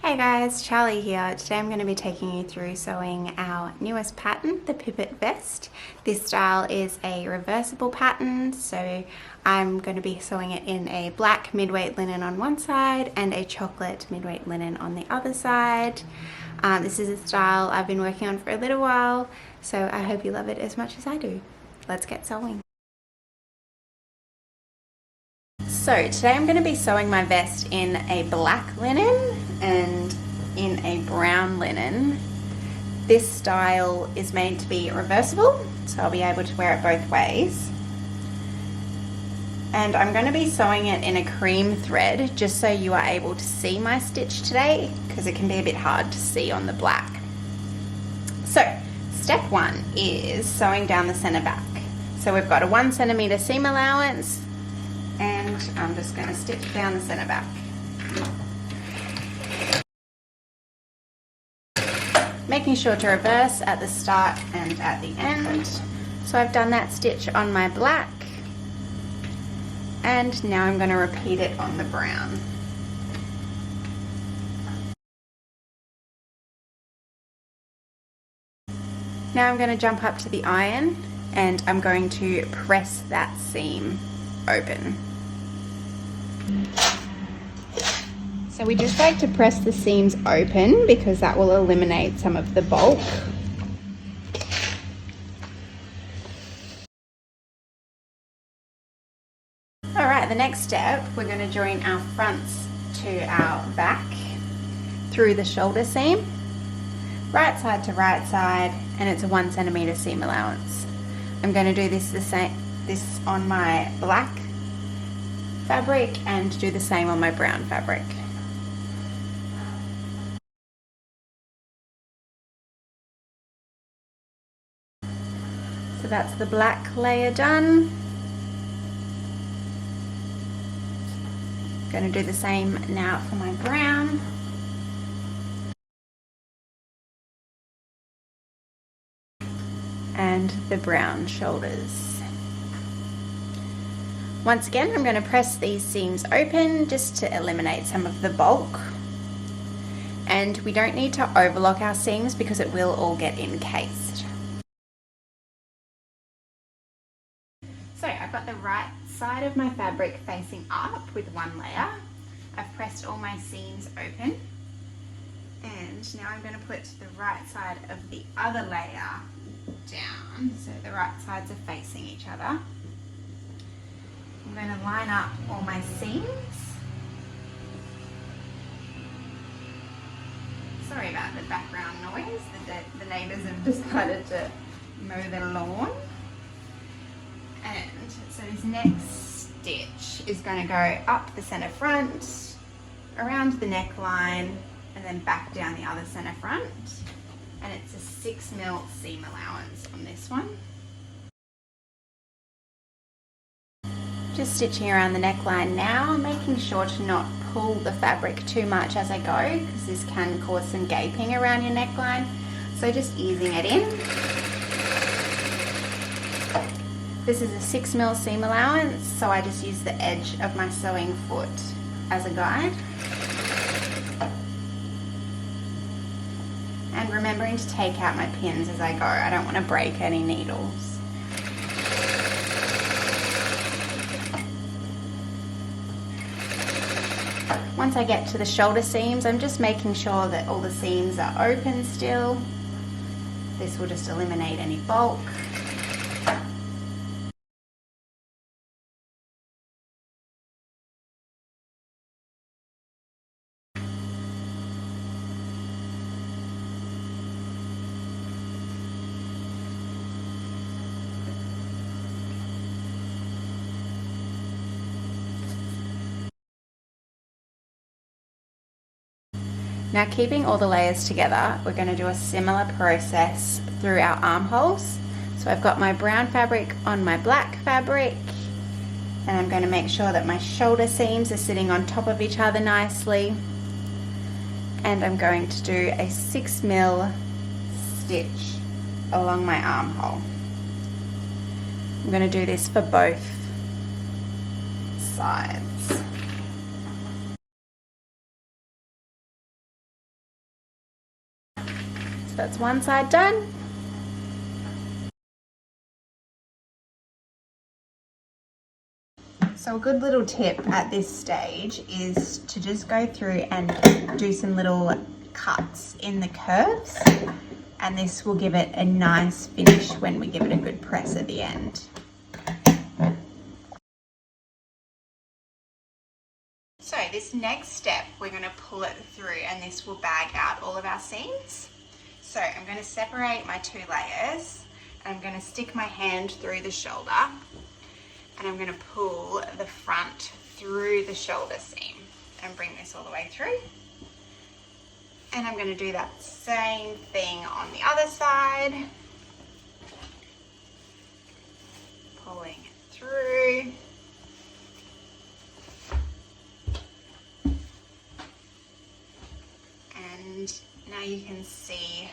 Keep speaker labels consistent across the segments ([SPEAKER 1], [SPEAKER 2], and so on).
[SPEAKER 1] Hey guys, Charlie here. Today I'm going to be taking you through sewing our newest pattern, the Pipit Vest. This style is a reversible pattern, so I'm going to be sewing it in a black mid-weight linen on one side and a chocolate mid-weight linen on the other side. This is a style I've been working on for a little while, so I hope you love it as much as I do. Let's get sewing. So today I'm going to be sewing my vest in a black linen and in a brown linen. This style is made to be reversible, so I'll be able to wear it both ways. And I'm going to be sewing it in a cream thread just so you are able to see my stitch today, because it can be a bit hard to see on the black. So step one is sewing down the center back. So we've got a 1 centimeter seam allowance, and I'm just going to stitch down the center back. Making sure to reverse at the start and at the end. So I've done that stitch on my black, and now I'm going to repeat it on the brown. Now I'm going to jump up to the iron and I'm going to press that seam open. So we just like to press the seams open because that will eliminate some of the bulk. Alright, the next step, we're going to join our fronts to our back through the shoulder seam, right side to right side, and it's a 1 centimeter seam allowance. I'm going to do this on my black fabric and do the same on my brown fabric. So that's the black layer done. Going to do the same now for my brown. And the brown shoulders. Once again, I'm going to press these seams open just to eliminate some of the bulk. And we don't need to overlock our seams because it will all get encased. So I've got the right side of my fabric facing up with one layer. I've pressed all my seams open. And now I'm going to put the right side of the other layer down, so the right sides are facing each other. I'm going to line up all my seams. Sorry about the background noise, the neighbours have decided to mow their lawn. And so this next stitch is going to go up the centre front, around the neckline, and then back down the other centre front. And it's a 6 mil seam allowance on this one. Just stitching around the neckline now, making sure to not pull the fabric too much as I go, because this can cause some gaping around your neckline. So just easing it in. This is a 6 mil seam allowance, so I just use the edge of my sewing foot as a guide. And remembering to take out my pins as I go. I don't want to break any needles. Once I get to the shoulder seams, I'm just making sure that all the seams are open still. This will just eliminate any bulk. Now, keeping all the layers together, we're going to do a similar process through our armholes. So I've got my brown fabric on my black fabric, and I'm going to make sure that my shoulder seams are sitting on top of each other nicely. And I'm going to do a 6 mil stitch along my armhole. I'm going to do this for both sides. So that's one side done. So a good little tip at this stage is to just go through and do some little cuts in the curves, and this will give it a nice finish when we give it a good press at the end. So this next step, we're going to pull it through, and this will bag out all of our seams. So I'm going to separate my two layers, and I'm going to stick my hand through the shoulder, and I'm going to pull the front through the shoulder seam and bring this all the way through. And I'm going to do that same thing on the other side. Pulling it through. And now you can see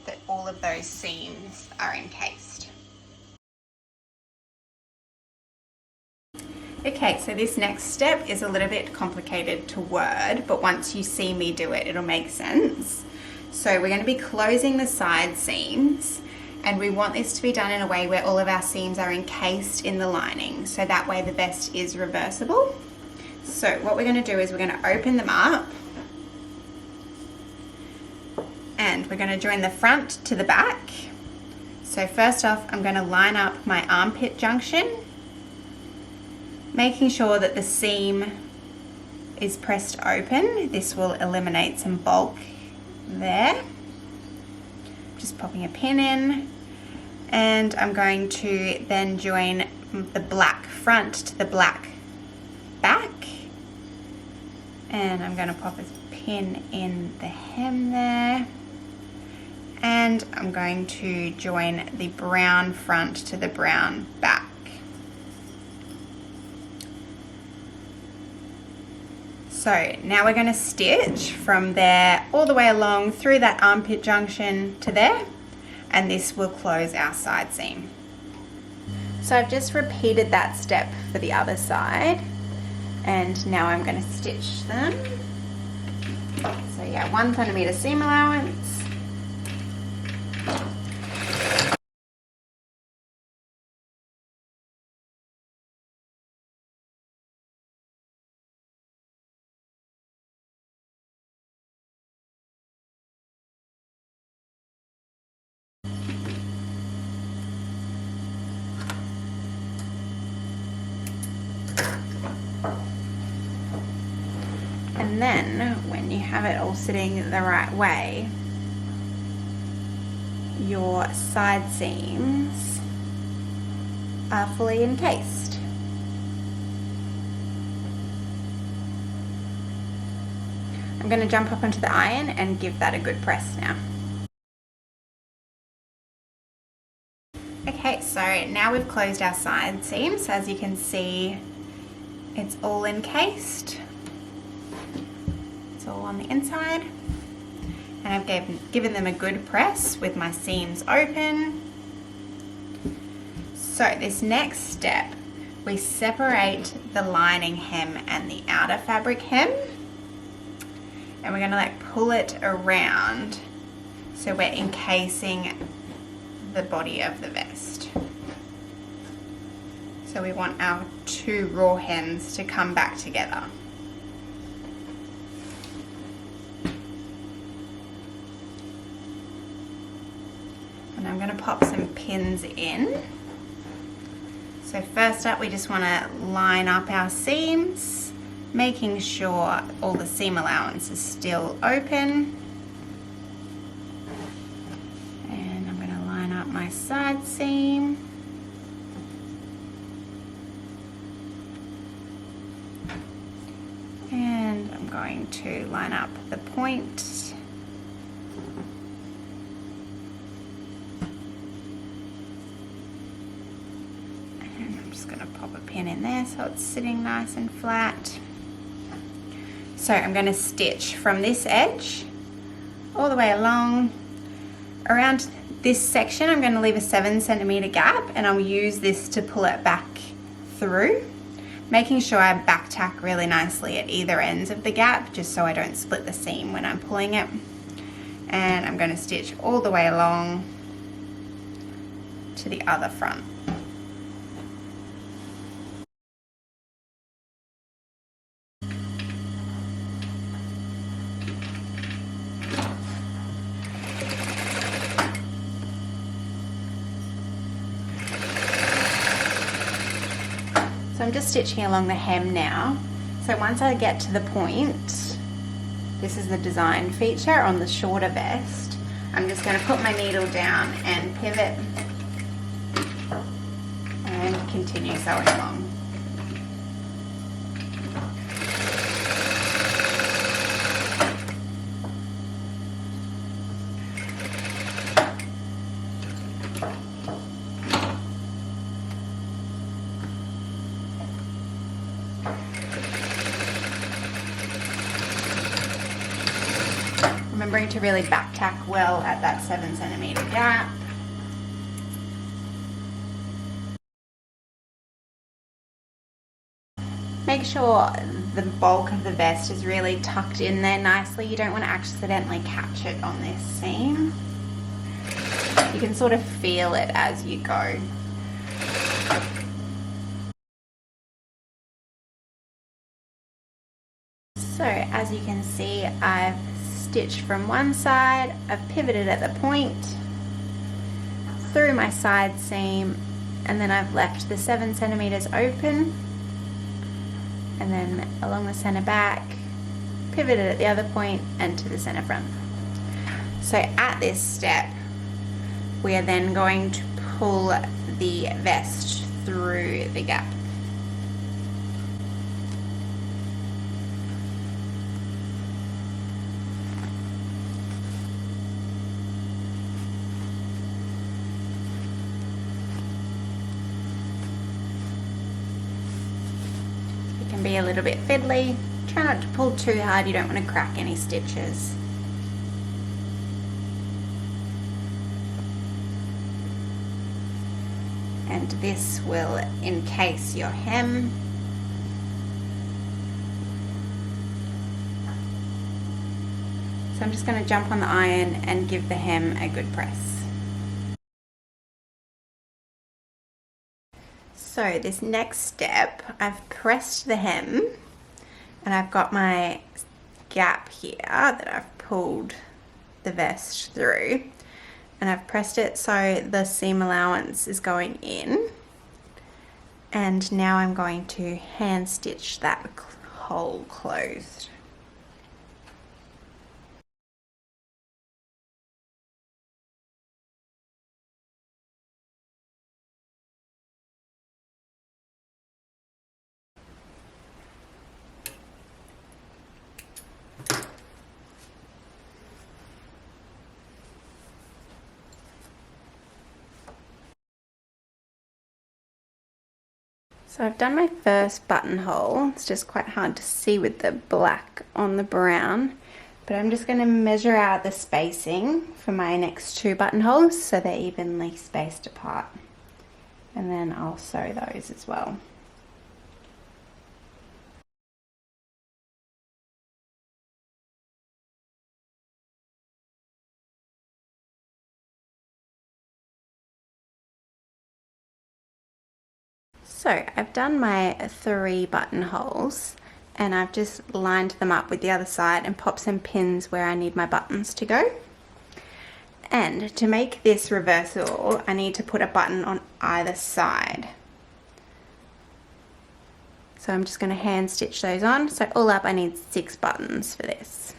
[SPEAKER 1] that all of those seams are encased. Okay, so this next step is a little bit complicated to word, but once you see me do it, it'll make sense. So we're going to be closing the side seams, and we want this to be done in a way where all of our seams are encased in the lining, so that way the vest is reversible. So what we're going to do is we're going to open them up, and we're going to join the front to the back. So first off, I'm going to line up my armpit junction, making sure that the seam is pressed open. This will eliminate some bulk there. Just popping a pin in, and I'm going to then join the black front to the black back, and I'm going to pop a pin in the hem there, and I'm going to join the brown front to the brown back. So now we're going to stitch from there all the way along through that armpit junction to there, and this will close our side seam. So I've just repeated that step for the other side, and now I'm going to stitch them. So yeah, 1 centimeter seam allowance. And then when you have it all sitting the right way, your side seams are fully encased. I'm going to jump up onto the iron and give that a good press now. Okay, so now we've closed our side seams. As you can see, it's all encased. All on the inside, and I've given them a good press with my seams open. So this next step, we separate the lining hem and the outer fabric hem, and we're going to pull it around so we're encasing the body of the vest. So we want our two raw hems to come back together. And I'm going to pop some pins in. So first up, we just want to line up our seams, making sure all the seam allowance is still open. And I'm going to line up my side seam. And I'm going to line up the point. Going to pop a pin in there so it's sitting nice and flat. So I'm going to stitch from this edge all the way along. Around this section I'm going to leave a 7 centimeter gap, and I'll use this to pull it back through, making sure I back tack really nicely at either ends of the gap, just so I don't split the seam when I'm pulling it. and I'm going to stitch all the way along to the other front. So I'm just stitching along the hem now. So once I get to the point, this is the design feature on the shorter vest, I'm just going to put my needle down and pivot and continue sewing along. Remembering to really back tack well at that 7 centimeter gap. Make sure the bulk of the vest is really tucked in there nicely. You don't want to accidentally catch it on this seam. You can sort of feel it as you go. So as you can see, I've stitched from one side, I've pivoted at the point, through my side seam, and then I've left the 7 centimeters open, and then along the center back, pivoted at the other point and to the center front. So at this step, we are then going to pull the vest through the gap. Be a little bit fiddly. Try not to pull too hard, you don't want to crack any stitches. And this will encase your hem. So I'm just going to jump on the iron and give the hem a good press. So this next step, I've pressed the hem and I've got my gap here that I've pulled the vest through, and I've pressed it so the seam allowance is going in, and now I'm going to hand stitch that hole closed. So I've done my first buttonhole. It's just quite hard to see with the black on the brown, but I'm just going to measure out the spacing for my next 2 buttonholes so they're evenly spaced apart, and then I'll sew those as well. So I've done my 3 buttonholes and I've just lined them up with the other side and popped some pins where I need my buttons to go. And to make this reversible, I need to put a button on either side. So I'm just going to hand stitch those on. So all up I need 6 buttons for this.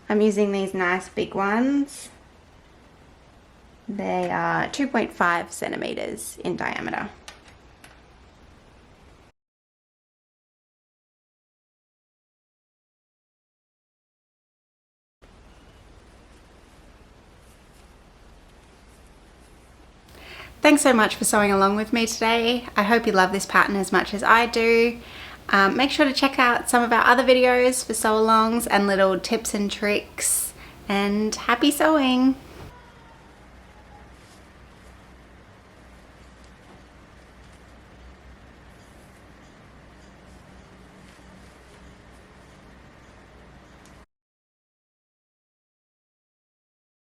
[SPEAKER 1] I'm using these nice big ones. They are 2.5 centimeters in diameter. Thanks so much for sewing along with me today. I hope you love this pattern as much as I do. Make sure to check out some of our other videos for sew alongs and little tips and tricks, and happy sewing!